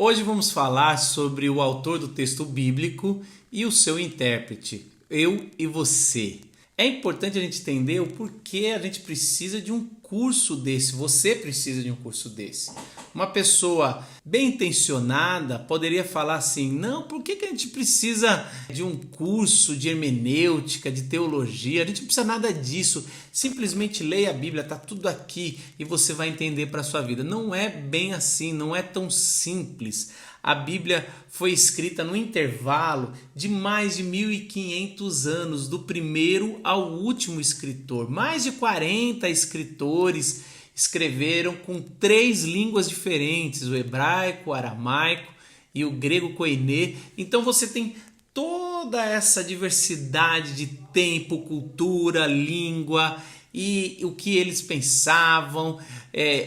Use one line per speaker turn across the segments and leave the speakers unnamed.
Hoje vamos falar sobre o autor do texto bíblico e o seu intérprete, eu e você. É importante a gente entender o porquê a gente precisa de um curso desse, você precisa de um curso desse. Uma pessoa bem intencionada poderia falar assim, não, por que a gente precisa de um curso de hermenêutica, de teologia? A gente não precisa nada disso, simplesmente leia a Bíblia, está tudo aqui e você vai entender para a sua vida. Não é bem assim, não é tão simples. A Bíblia foi escrita no intervalo de mais de 1500 anos, do primeiro ao último escritor. Mais de 40 escritores escreveram com 3 línguas diferentes, o hebraico, o aramaico e o grego koiné. Então você tem toda essa diversidade de tempo, cultura, língua e o que eles pensavam.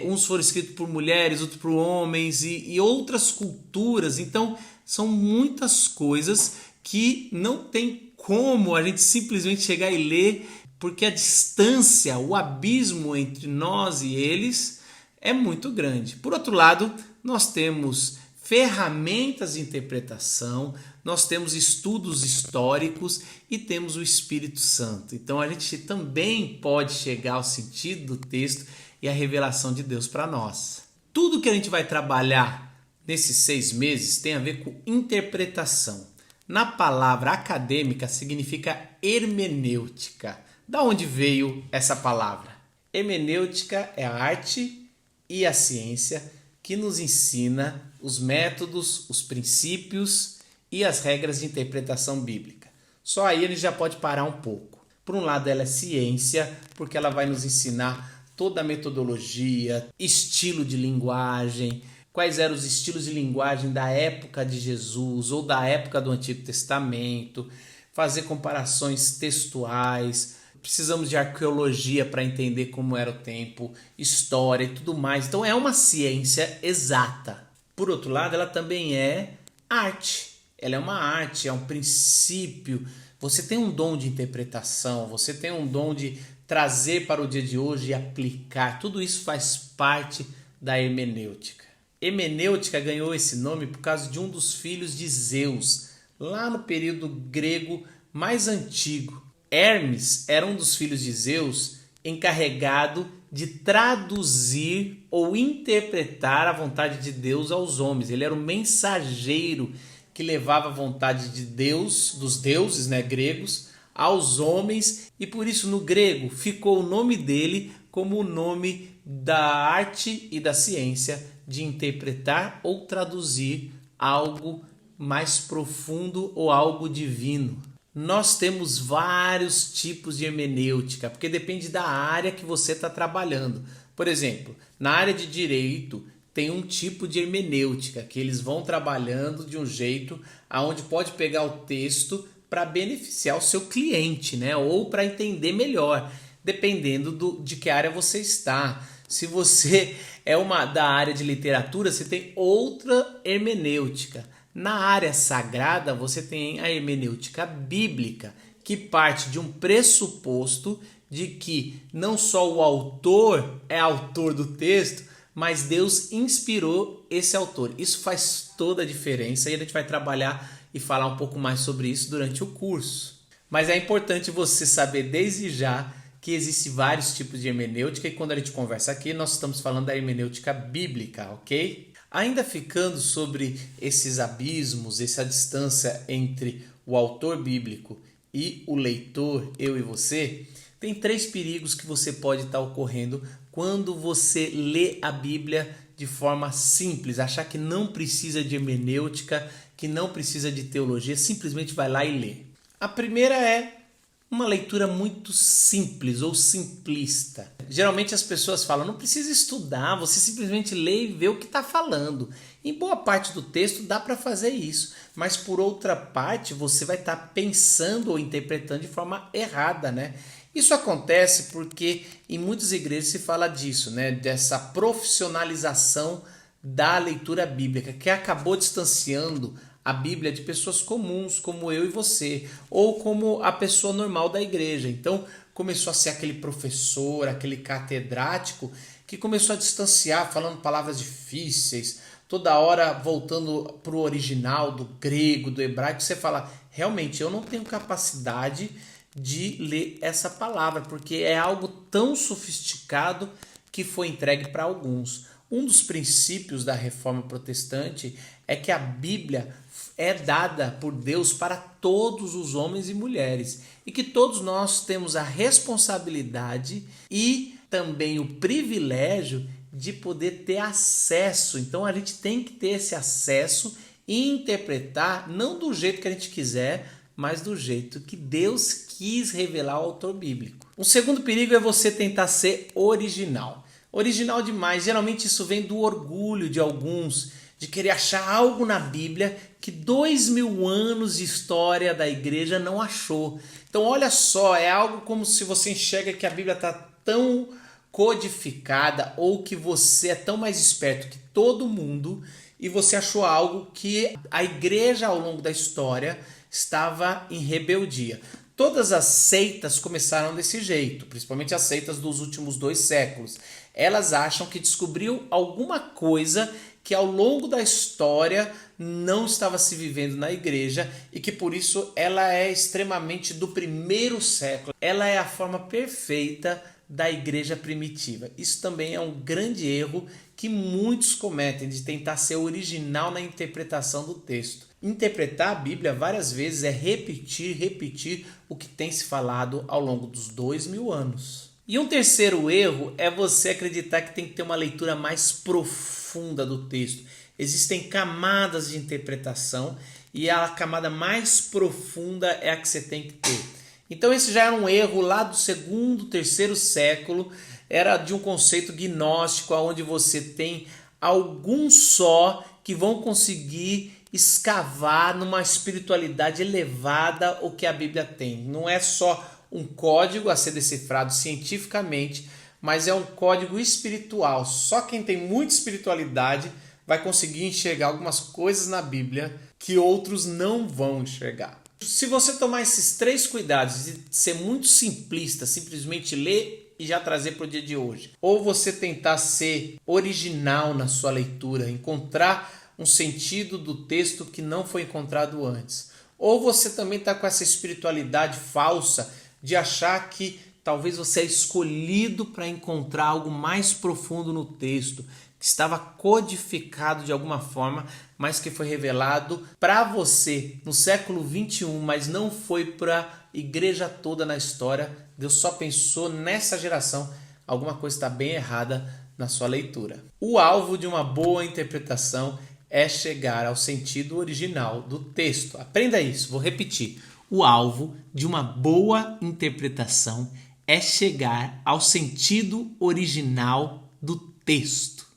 Uns foram escritos por mulheres, outros por homens e outras culturas. Então são muitas coisas que não tem como a gente simplesmente chegar e ler, porque a distância, o abismo entre nós e eles é muito grande. Por outro lado, nós temos ferramentas de interpretação, nós temos estudos históricos e temos o Espírito Santo. Então a gente também pode chegar ao sentido do texto e a revelação de Deus para nós. Tudo que a gente vai trabalhar nesses 6 meses tem a ver com interpretação. Na palavra acadêmica significa hermenêutica. Da onde veio essa palavra? Hermenêutica é a arte e a ciência que nos ensina os métodos, os princípios e as regras de interpretação bíblica. Só aí ele já pode parar um pouco. Por um lado, ela é ciência, porque ela vai nos ensinar toda a metodologia, estilo de linguagem, quais eram os estilos de linguagem da época de Jesus ou da época do Antigo Testamento, fazer comparações textuais. Precisamos de arqueologia para entender como era o tempo, história e tudo mais. Então é uma ciência exata. Por outro lado, ela também é arte. Ela é uma arte, é um princípio. Você tem um dom de interpretação, você tem um dom de trazer para o dia de hoje e aplicar. Tudo isso faz parte da hermenêutica. Hermenêutica ganhou esse nome por causa de um dos filhos de Zeus, lá no período grego mais antigo. Hermes era um dos filhos de Zeus encarregado de traduzir ou interpretar a vontade de Deus aos homens. Ele era o mensageiro que levava a vontade de Deus, dos deuses, gregos, aos homens, e por isso no grego ficou o nome dele como o nome da arte e da ciência de interpretar ou traduzir algo mais profundo ou algo divino. Nós temos vários tipos de hermenêutica, porque depende da área que você está trabalhando. Por exemplo, na área de direito tem um tipo de hermenêutica que eles vão trabalhando de um jeito aonde pode pegar o texto para beneficiar o seu cliente, ou para entender melhor, dependendo de que área você está. Se você é da área de literatura, você tem outra hermenêutica. Na área sagrada, você tem a hermenêutica bíblica, que parte de um pressuposto de que não só o autor é autor do texto, mas Deus inspirou esse autor. Isso faz toda a diferença e a gente vai trabalhar e falar um pouco mais sobre isso durante o curso. Mas é importante você saber desde já que existem vários tipos de hermenêutica e quando a gente conversa aqui, nós estamos falando da hermenêutica bíblica, ok? Ainda ficando sobre esses abismos, essa distância entre o autor bíblico e o leitor, eu e você, tem 3 perigos que você pode estar ocorrendo quando você lê a Bíblia de forma simples, achar que não precisa de hermenêutica, que não precisa de teologia, simplesmente vai lá e lê. A primeira é uma leitura muito simples ou simplista. Geralmente as pessoas falam, não precisa estudar, você simplesmente lê e vê o que está falando. Em boa parte do texto dá para fazer isso, mas por outra parte você vai estar pensando ou interpretando de forma errada, Isso acontece porque em muitas igrejas se fala disso, dessa profissionalização da leitura bíblica, que acabou distanciando a Bíblia de pessoas comuns como eu e você, ou como a pessoa normal da igreja. Então começou a ser aquele professor, aquele catedrático que começou a distanciar, falando palavras difíceis, toda hora voltando para o original, do grego, do hebraico, você fala, realmente eu não tenho capacidade de ler essa palavra, porque é algo tão sofisticado que foi entregue para alguns. Um dos princípios da Reforma Protestante é que a Bíblia é dada por Deus para todos os homens e mulheres e que todos nós temos a responsabilidade e também o privilégio de poder ter acesso. Então a gente tem que ter esse acesso e interpretar não do jeito que a gente quiser, mas do jeito que Deus quis revelar ao autor bíblico. Um segundo perigo é você tentar ser original. Original demais, geralmente isso vem do orgulho de alguns, de querer achar algo na Bíblia que 2000 anos de história da igreja não achou. Então olha só, é algo como se você enxerga que a Bíblia está tão codificada ou que você é tão mais esperto que todo mundo e você achou algo que a igreja ao longo da história estava em rebeldia. Todas as seitas começaram desse jeito, principalmente as seitas dos últimos 2 séculos. Elas acham que descobriu alguma coisa que ao longo da história não estava se vivendo na igreja e que por isso ela é extremamente do 1º século. Ela é a forma perfeita da igreja primitiva. Isso também é um grande erro que muitos cometem, de tentar ser original na interpretação do texto. Interpretar a Bíblia várias vezes é repetir o que tem se falado ao longo dos 2000 anos. E um terceiro erro é você acreditar que tem que ter uma leitura mais profunda do texto. Existem camadas de interpretação e a camada mais profunda é a que você tem que ter. Então esse já era um erro lá do 2º, 3º século, era de um conceito gnóstico, onde você tem alguns só que vão conseguir escavar numa espiritualidade elevada o que a Bíblia tem. Não é só um código a ser decifrado cientificamente, mas é um código espiritual. Só quem tem muita espiritualidade vai conseguir enxergar algumas coisas na Bíblia que outros não vão enxergar. Se você tomar esses 3 cuidados de ser muito simplista, simplesmente ler e já trazer para o dia de hoje, ou você tentar ser original na sua leitura, encontrar um sentido do texto que não foi encontrado antes, ou você também está com essa espiritualidade falsa de achar que talvez você é escolhido para encontrar algo mais profundo no texto, que estava codificado de alguma forma, mas que foi revelado para você no século 21, mas não foi para a igreja toda na história. Deus só pensou nessa geração. Alguma coisa está bem errada na sua leitura. O alvo de uma boa interpretação é chegar ao sentido original do texto. Aprenda isso, vou repetir. O alvo de uma boa interpretação é chegar ao sentido original do texto.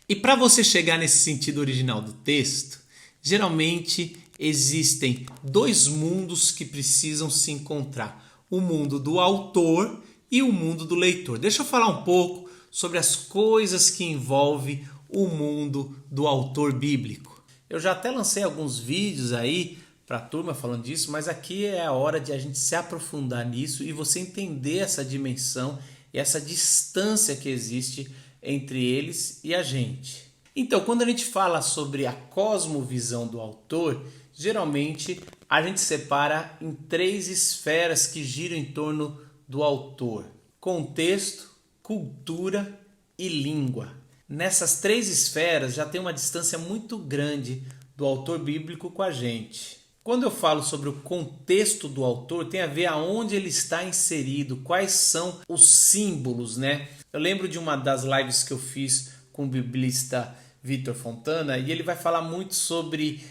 E para você chegar nesse sentido original do texto, geralmente existem 2 mundos que precisam se encontrar. O mundo do autor e o mundo do leitor. Deixa eu falar um pouco sobre as coisas que envolvem o mundo do autor bíblico. Eu já até lancei alguns vídeos aí para a turma falando disso, mas aqui é a hora de a gente se aprofundar nisso e você entender essa dimensão e essa distância que existe entre eles e a gente. Então, quando a gente fala sobre a cosmovisão do autor, geralmente a gente separa em 3 esferas que giram em torno do autor: contexto, cultura e língua. Nessas 3 esferas já tem uma distância muito grande do autor bíblico com a gente. Quando eu falo sobre o contexto do autor, tem a ver aonde ele está inserido, quais são os símbolos, né? Eu lembro de uma das lives que eu fiz com o biblista Vitor Fontana e ele vai falar muito sobre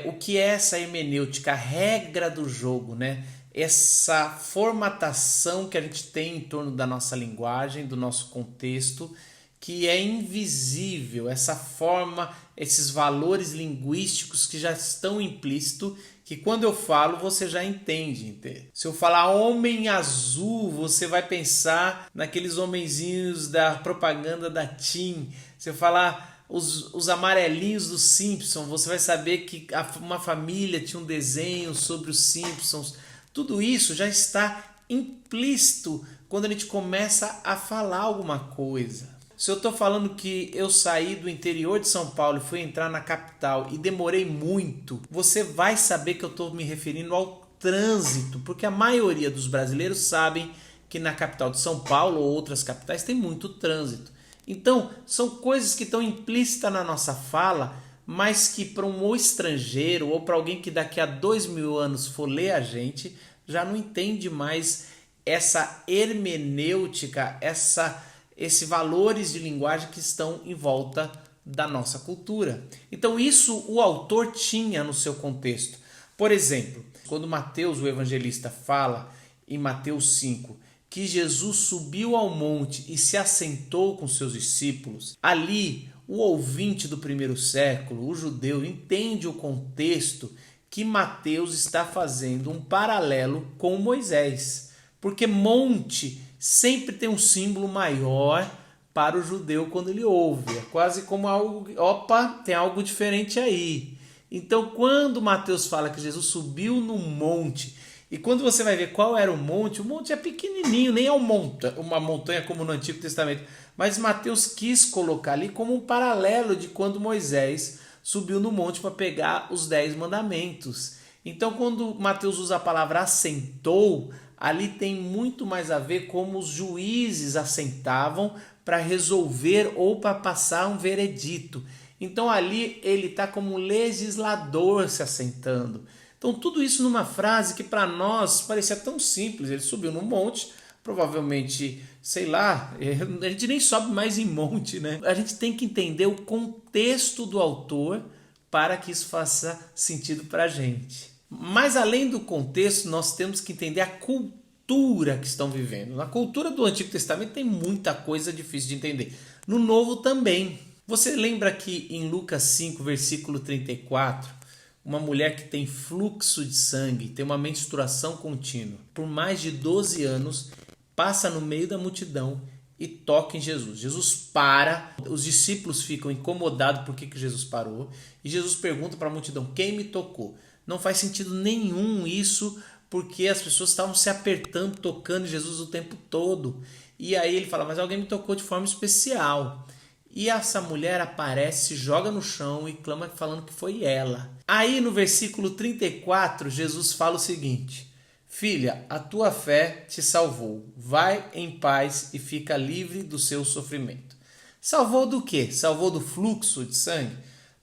o que é essa hermenêutica, a regra do jogo, né? Essa formatação que a gente tem em torno da nossa linguagem, do nosso contexto, que é invisível, essa forma, esses valores linguísticos que já estão implícitos, que quando eu falo você já entende. Se eu falar homem azul, você vai pensar naqueles homenzinhos da propaganda da TIM. Se eu falar os amarelinhos dos Simpsons, você vai saber que uma família tinha um desenho sobre os Simpsons. Tudo isso já está implícito quando a gente começa a falar alguma coisa. Se eu estou falando que eu saí do interior de São Paulo e fui entrar na capital e demorei muito, você vai saber que eu estou me referindo ao trânsito, porque a maioria dos brasileiros sabem que na capital de São Paulo ou outras capitais tem muito trânsito. Então, são coisas que estão implícitas na nossa fala, mas que para um estrangeiro ou para alguém que daqui a 2000 anos for ler a gente, já não entende mais essa hermenêutica, esses valores de linguagem que estão em volta da nossa cultura. Então isso o autor tinha no seu contexto. Por exemplo, quando Mateus, o evangelista, fala em Mateus 5 que Jesus subiu ao monte e se assentou com seus discípulos, ali o ouvinte do primeiro século, o judeu, entende o contexto que Mateus está fazendo um paralelo com Moisés. Porque monte sempre tem um símbolo maior para o judeu quando ele ouve. É quase como algo, opa, tem algo diferente aí. Então, quando Mateus fala que Jesus subiu no monte, e quando você vai ver qual era o monte é pequenininho, nem é uma montanha como no Antigo Testamento. Mas Mateus quis colocar ali como um paralelo de quando Moisés subiu no monte para pegar os 10 mandamentos. Então, quando Mateus usa a palavra assentou, ali tem muito mais a ver como os juízes assentavam para resolver ou para passar um veredito. Então ali ele está como um legislador se assentando. Então tudo isso numa frase que para nós parecia tão simples. Ele subiu no monte, provavelmente, sei lá, a gente nem sobe mais em monte, né? A gente tem que entender o contexto do autor para que isso faça sentido para a gente. Mas além do contexto, nós temos que entender a cultura que estão vivendo. Na cultura do Antigo Testamento tem muita coisa difícil de entender. No Novo também. Você lembra que em Lucas 5, versículo 34, uma mulher que tem fluxo de sangue, tem uma menstruação contínua, por mais de 12 anos, passa no meio da multidão e toca em Jesus. Jesus para, os discípulos ficam incomodados por que Jesus parou, e Jesus pergunta para a multidão, quem me tocou? Não faz sentido nenhum isso, porque as pessoas estavam se apertando, tocando Jesus o tempo todo. E aí ele fala, mas alguém me tocou de forma especial. E essa mulher aparece, se joga no chão e clama falando que foi ela. Aí no versículo 34, Jesus fala o seguinte, filha, a tua fé te salvou. Vai em paz e fica livre do seu sofrimento. Salvou do quê? Salvou do fluxo de sangue?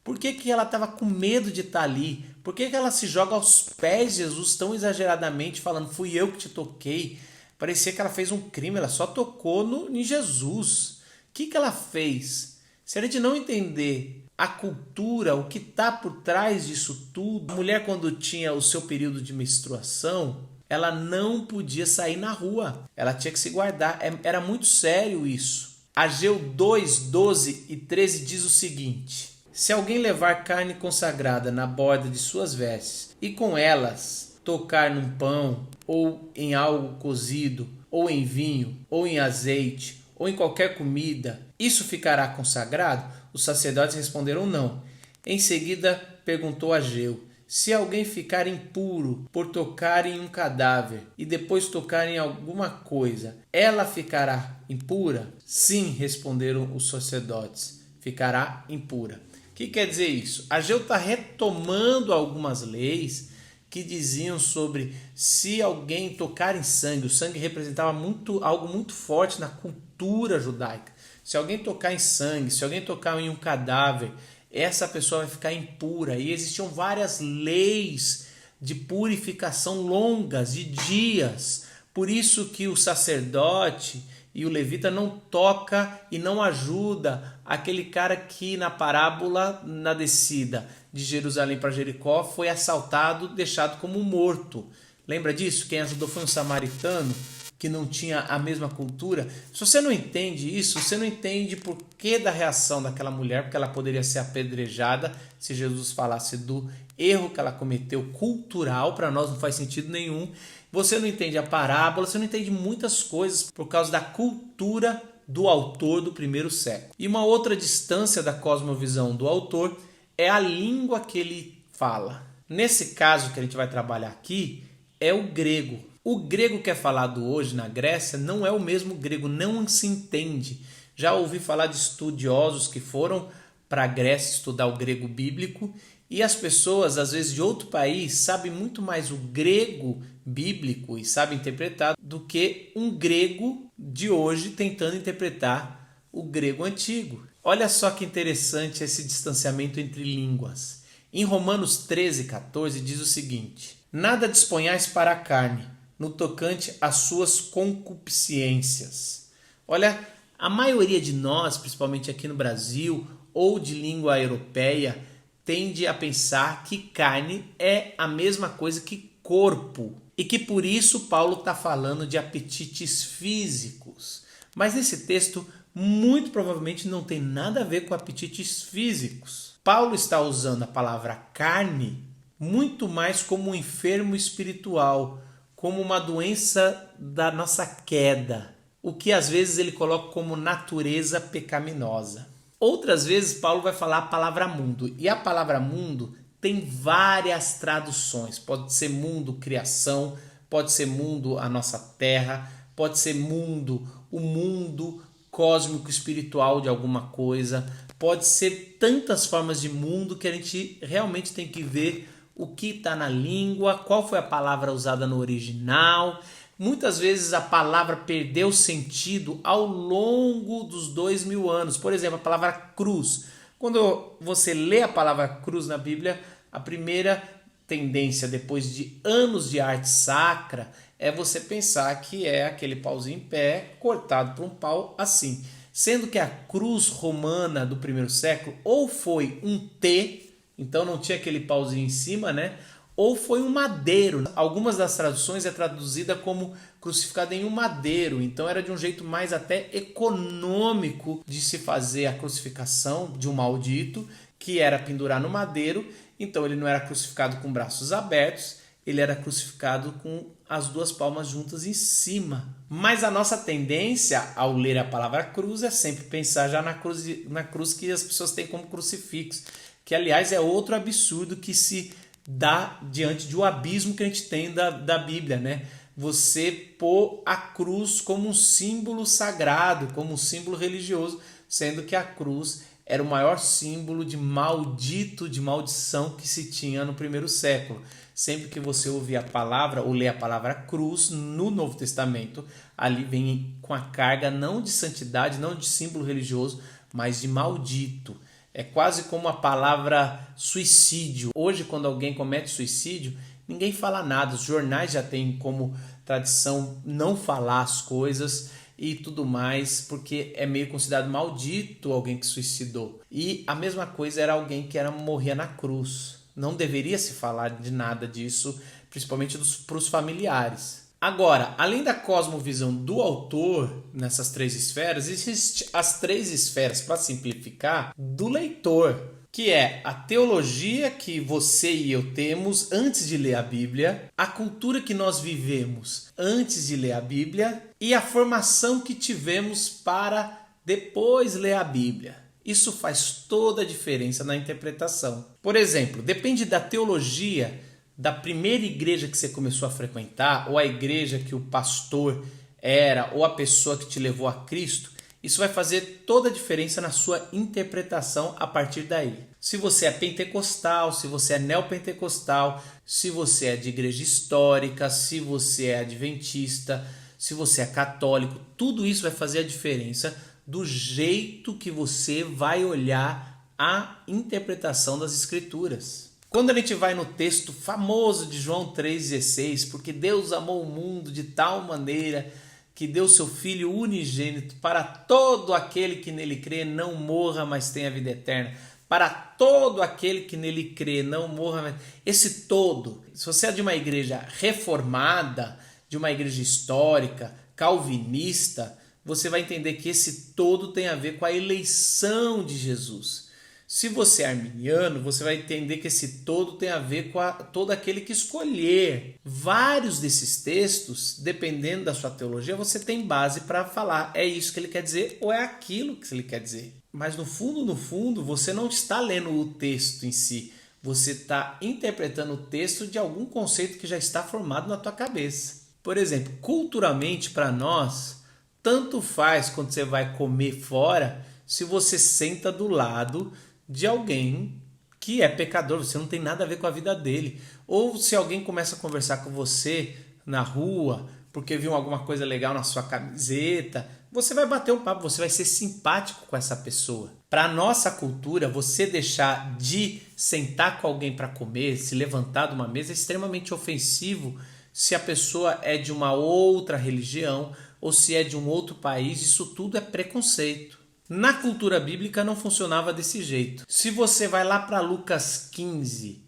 Por que ela estava com medo de estar ali? Por que ela se joga aos pés de Jesus tão exageradamente, falando, fui eu que te toquei? Parecia que ela fez um crime, ela só tocou em Jesus. O que ela fez? Se a gente não entender a cultura, o que está por trás disso tudo, a mulher quando tinha o seu período de menstruação, ela não podia sair na rua. Ela tinha que se guardar. Era muito sério isso. Ageu 2, 12 e 13 diz o seguinte, se alguém levar carne consagrada na borda de suas vestes e com elas tocar num pão ou em algo cozido ou em vinho ou em azeite ou em qualquer comida, isso ficará consagrado? Os sacerdotes responderam não. Em seguida perguntou Ageu, se alguém ficar impuro por tocar em um cadáver e depois tocar em alguma coisa, ela ficará impura? Sim, responderam os sacerdotes, ficará impura. O que quer dizer isso? Ageu está retomando algumas leis que diziam sobre se alguém tocar em sangue, o sangue representava algo muito forte na cultura judaica. Se alguém tocar em sangue, se alguém tocar em um cadáver, essa pessoa vai ficar impura. E existiam várias leis de purificação longas, de dias. Por isso que o sacerdote e o levita não toca e não ajuda aquele cara que na parábola, na descida de Jerusalém para Jericó, foi assaltado, deixado como morto. Lembra disso? Quem ajudou foi um samaritano que não tinha a mesma cultura. Se você não entende isso, você não entende por que da reação daquela mulher, porque ela poderia ser apedrejada se Jesus falasse do erro que ela cometeu cultural, para nós não faz sentido nenhum. Você não entende a parábola, você não entende muitas coisas por causa da cultura do autor do primeiro século. E uma outra distância da cosmovisão do autor é a língua que ele fala. Nesse caso que a gente vai trabalhar aqui, é o grego. O grego que é falado hoje na Grécia não é o mesmo grego, não se entende. Já ouvi falar de estudiosos que foram para a Grécia estudar o grego bíblico e as pessoas, às vezes de outro país, sabem muito mais o grego bíblico e sabem interpretar do que um grego de hoje tentando interpretar o grego antigo. Olha só que interessante esse distanciamento entre línguas. Em Romanos 13:14 diz o seguinte: nada disponhais para a carne, no tocante às suas concupiscências. Olha, a maioria de nós, principalmente aqui no Brasil ou de língua europeia, tende a pensar que carne é a mesma coisa que corpo e que por isso Paulo está falando de apetites físicos. Mas nesse texto, muito provavelmente não tem nada a ver com apetites físicos. Paulo está usando a palavra carne muito mais como um enfermo espiritual, como uma doença da nossa queda, o que às vezes ele coloca como natureza pecaminosa. Outras vezes Paulo vai falar a palavra mundo, e a palavra mundo tem várias traduções. Pode ser mundo, criação, pode ser mundo, a nossa terra, pode ser mundo, o mundo cósmico espiritual de alguma coisa, pode ser tantas formas de mundo que a gente realmente tem que ver o que está na língua, qual foi a palavra usada no original. Muitas vezes a palavra perdeu sentido ao longo dos 2000 anos. Por exemplo, a palavra cruz. Quando você lê a palavra cruz na Bíblia, a primeira tendência depois de anos de arte sacra é você pensar que é aquele pauzinho em pé cortado por um pau assim. Sendo que a cruz romana do primeiro século ou foi um T, então não tinha aquele pauzinho em cima, né? Ou foi um madeiro. Algumas das traduções é traduzida como crucificado em um madeiro. Então era de um jeito mais até econômico de se fazer a crucificação de um maldito, que era pendurar no madeiro. Então ele não era crucificado com braços abertos, ele era crucificado com as duas palmas juntas em cima. Mas a nossa tendência ao ler a palavra cruz é sempre pensar já na cruz que as pessoas têm como crucifixo, que aliás é outro absurdo que se dá diante de um abismo que a gente tem da Bíblia, né? Você pôr a cruz como um símbolo sagrado, como um símbolo religioso, sendo que a cruz era o maior símbolo de maldito, de maldição que se tinha no primeiro século. Sempre que você ouvir a palavra ou ler a palavra cruz no Novo Testamento, ali vem com a carga não de santidade, não de símbolo religioso, mas de maldito. É quase como a palavra suicídio. Hoje, quando alguém comete suicídio, ninguém fala nada. Os jornais já têm como tradição não falar as coisas e tudo mais, porque é meio considerado maldito alguém que suicidou. E a mesma coisa era alguém que morria na cruz. Não deveria se falar de nada disso, principalmente para os familiares. Agora, além da cosmovisão do autor nessas três esferas, existem as três esferas, para simplificar, do leitor, que é a teologia que você e eu temos antes de ler a Bíblia, a cultura que nós vivemos antes de ler a Bíblia e a formação que tivemos para depois ler a Bíblia. Isso faz toda a diferença na interpretação. Por exemplo, depende da teologia da primeira igreja que você começou a frequentar, ou a igreja que o pastor era, ou a pessoa que te levou a Cristo, isso vai fazer toda a diferença na sua interpretação a partir daí. Se você é pentecostal, se você é neopentecostal, se você é de igreja histórica, se você é adventista, se você é católico, tudo isso vai fazer a diferença do jeito que você vai olhar a interpretação das Escrituras. Quando a gente vai no texto famoso de João 3,16, porque Deus amou o mundo de tal maneira que deu seu Filho unigênito para todo aquele que nele crê não morra, mas tenha vida eterna. Para todo aquele que nele crê não morra, mas... Esse todo, se você é de uma igreja reformada, de uma igreja histórica, calvinista, você vai entender que esse todo tem a ver com a eleição de Jesus. Se você é arminiano, você vai entender que esse todo tem a ver com todo aquele que escolher. Vários desses textos, dependendo da sua teologia, você tem base para falar é isso que ele quer dizer ou é aquilo que ele quer dizer. Mas no fundo, você não está lendo o texto em si. Você está interpretando o texto de algum conceito que já está formado na tua cabeça. Por exemplo, culturalmente para nós, Tanto faz quando você vai comer fora, se você senta do lado de alguém que é pecador, você não tem nada a ver com a vida dele. Ou se alguém começa a conversar com você na rua, porque viu alguma coisa legal na sua camiseta, você vai bater um papo, você vai ser simpático com essa pessoa. Para a nossa cultura, você deixar de sentar com alguém para comer, se levantar de uma mesa, é extremamente ofensivo se a pessoa é de uma outra religião ou se é de um outro país. Isso tudo é preconceito. Na cultura bíblica não funcionava desse jeito. Se você vai lá para Lucas 15,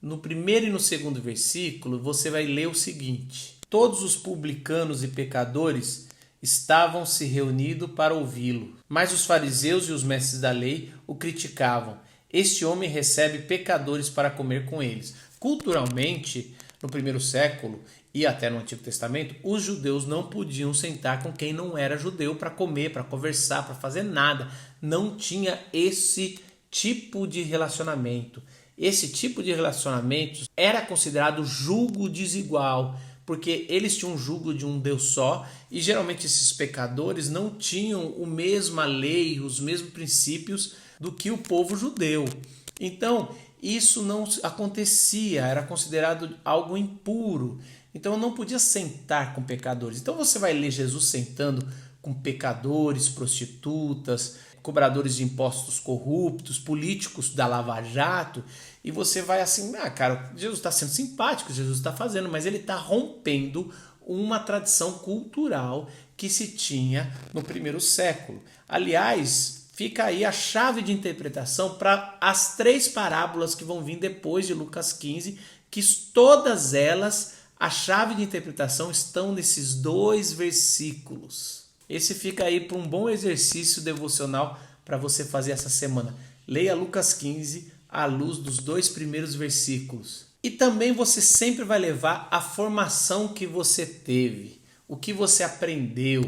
no primeiro e no segundo versículo, você vai ler o seguinte: todos os publicanos e pecadores estavam se reunindo para ouvi-lo, mas os fariseus e os mestres da lei o criticavam. Este homem recebe pecadores para comer com eles. Culturalmente, no primeiro século e até no Antigo Testamento, os judeus não podiam sentar com quem não era judeu para comer, para conversar, para fazer nada. Não tinha esse tipo de relacionamento. Esse tipo de relacionamento era considerado julgo desigual, porque eles tinham um julgo de um Deus só e geralmente esses pecadores não tinham a mesma lei, os mesmos princípios do que o povo judeu. Então, isso não acontecia, era considerado algo impuro. Então, eu não podia sentar com pecadores. Então, você vai ler Jesus sentando com pecadores, prostitutas, cobradores de impostos corruptos, políticos da Lava Jato, e você vai assim, cara, Jesus está sendo simpático, Jesus está fazendo, mas ele está rompendo uma tradição cultural que se tinha no primeiro século. Aliás, fica aí a chave de interpretação para as 3 parábolas que vão vir depois de Lucas 15, que todas elas, a chave de interpretação estão nesses 2 versículos. Esse fica aí para um bom exercício devocional para você fazer essa semana. Leia Lucas 15 à luz dos 2 primeiros versículos. E também você sempre vai levar a formação que você teve, o que você aprendeu,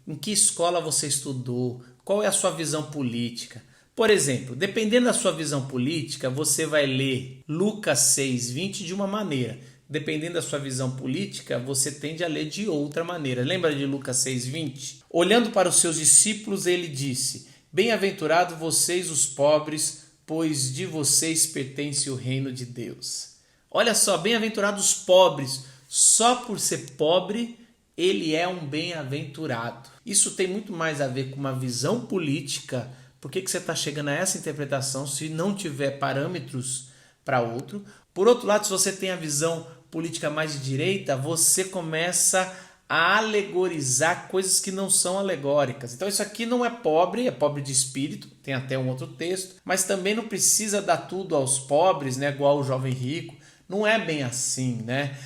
em que escola você estudou, qual é a sua visão política. Por exemplo, dependendo da sua visão política, você vai ler Lucas 6:20 de uma maneira. Dependendo da sua visão política, você tende a ler de outra maneira. Lembra de Lucas 6:20? Olhando para os seus discípulos, ele disse: bem-aventurados vocês os pobres, pois de vocês pertence o reino de Deus. Olha só, bem-aventurados os pobres. Só por ser pobre, ele é um bem-aventurado. Isso tem muito mais a ver com uma visão política. Por que você está chegando a essa interpretação se não tiver parâmetros para outro? Por outro lado, se você tem a visão política mais de direita, você começa a alegorizar coisas que não são alegóricas. Então isso aqui não é pobre de espírito, tem até um outro texto, mas também não precisa dar tudo aos pobres, né, igual o jovem rico. Não é bem assim, né?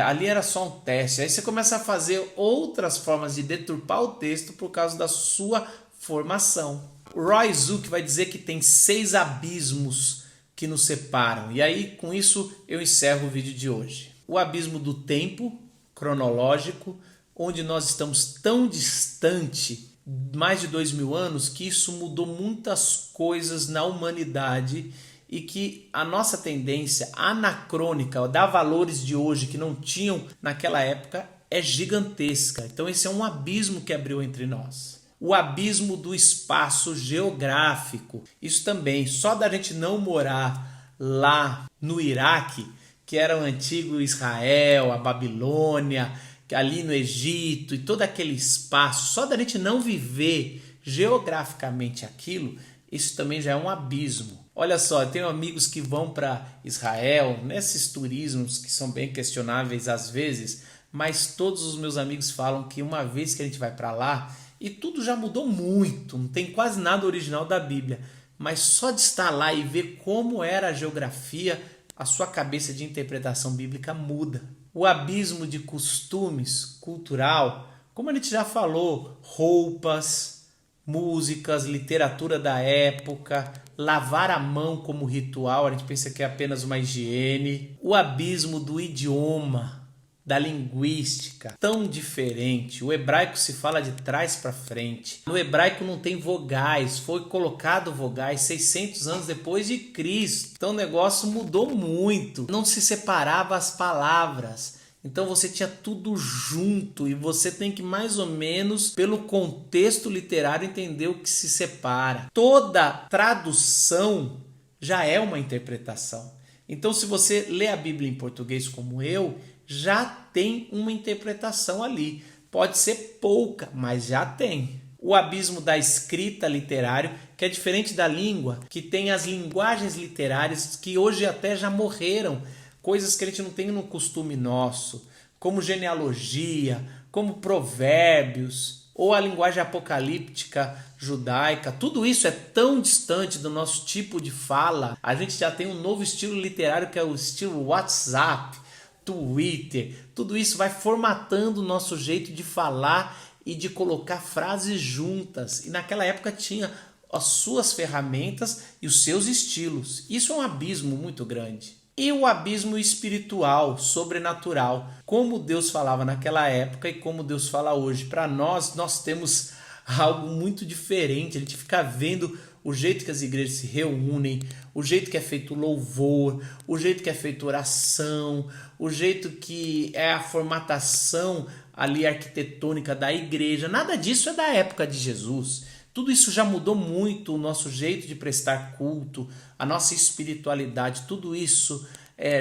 Ali era só um teste. Aí você começa a fazer outras formas de deturpar o texto por causa da sua formação. O Roy Zuck vai dizer que tem 6 abismos que nos separam. E aí, com isso, eu encerro o vídeo de hoje. O abismo do tempo cronológico, onde nós estamos tão distante, mais de 2000 anos, que isso mudou muitas coisas na humanidade e que a nossa tendência anacrônica, dar valores de hoje que não tinham naquela época, é gigantesca. Então esse é um abismo que abriu entre nós. O abismo do espaço geográfico. Isso também, só da gente não morar lá no Iraque, que era o antigo Israel, a Babilônia, ali no Egito e todo aquele espaço, só da gente não viver geograficamente aquilo, isso também já é um abismo. Olha só, eu tenho amigos que vão para Israel, nesses turismos que são bem questionáveis às vezes, mas todos os meus amigos falam que uma vez que a gente vai para lá, e tudo já mudou muito, não tem quase nada original da Bíblia, mas só de estar lá e ver como era a geografia, a sua cabeça de interpretação bíblica muda. O abismo de costumes cultural, como a gente já falou, roupas, músicas, literatura da época, lavar a mão como ritual, a gente pensa que é apenas uma higiene. O abismo do idioma, da linguística, tão diferente. O hebraico se fala de trás para frente. No hebraico não tem vogais, foi colocado vogais 600 anos depois de Cristo. Então o negócio mudou muito. Não se separava as palavras. Então você tinha tudo junto e você tem que mais ou menos, pelo contexto literário, entender o que se separa. Toda tradução já é uma interpretação. Então se você lê a Bíblia em português como eu, já tem uma interpretação ali. Pode ser pouca, mas já tem. O abismo da escrita literária, que é diferente da língua, que tem as linguagens literárias que hoje até já morreram, coisas que a gente não tem no costume nosso, como genealogia, como provérbios, ou a linguagem apocalíptica judaica. Tudo isso é tão distante do nosso tipo de fala. A gente já tem um novo estilo literário que é o estilo WhatsApp, Twitter. Tudo isso vai formatando o nosso jeito de falar e de colocar frases juntas. E naquela época tinha as suas ferramentas e os seus estilos. Isso é um abismo muito grande. E o abismo espiritual, sobrenatural, como Deus falava naquela época e como Deus fala hoje. Para nós temos algo muito diferente. A gente fica vendo o jeito que as igrejas se reúnem, o jeito que é feito louvor, o jeito que é feito oração, o jeito que é a formatação ali arquitetônica da igreja. Nada disso é da época de Jesus. Tudo isso já mudou muito, o nosso jeito de prestar culto, a nossa espiritualidade, tudo isso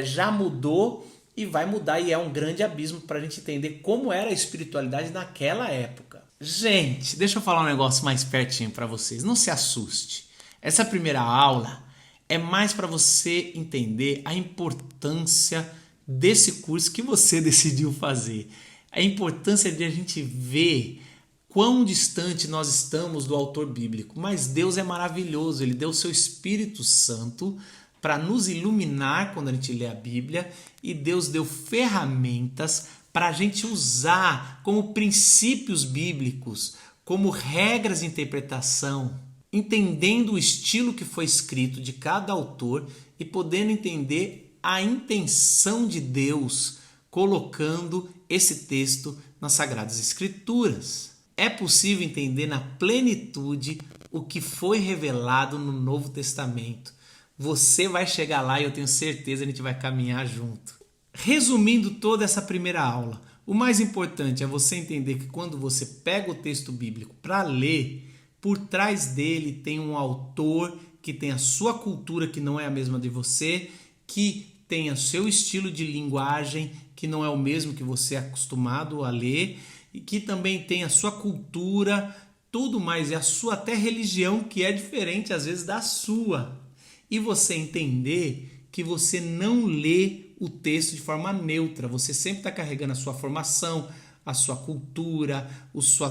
já mudou e vai mudar, e é um grande abismo para a gente entender como era a espiritualidade naquela época. Gente, deixa eu falar um negócio mais pertinho para vocês, não se assuste. Essa primeira aula é mais para você entender a importância desse curso que você decidiu fazer. A importância de a gente ver quão distante nós estamos do autor bíblico. Mas Deus é maravilhoso, Ele deu o seu Espírito Santo para nos iluminar quando a gente lê a Bíblia, e Deus deu ferramentas para a gente usar como princípios bíblicos, como regras de interpretação, entendendo o estilo que foi escrito de cada autor e podendo entender a intenção de Deus colocando esse texto nas Sagradas Escrituras. É possível entender na plenitude o que foi revelado no Novo Testamento. Você vai chegar lá e eu tenho certeza que a gente vai caminhar junto. Resumindo toda essa primeira aula, o mais importante é você entender que quando você pega o texto bíblico para ler, por trás dele tem um autor que tem a sua cultura que não é a mesma de você, que tem o seu estilo de linguagem que não é o mesmo que você é acostumado a ler, e que também tem a sua cultura, tudo mais, e a sua até religião, que é diferente às vezes da sua. E você entender que você não lê o texto de forma neutra, você sempre está carregando a sua formação, a sua cultura,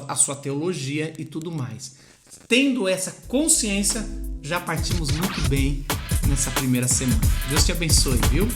a sua teologia e tudo mais. Tendo essa consciência, já partimos muito bem nessa primeira semana. Deus te abençoe, viu?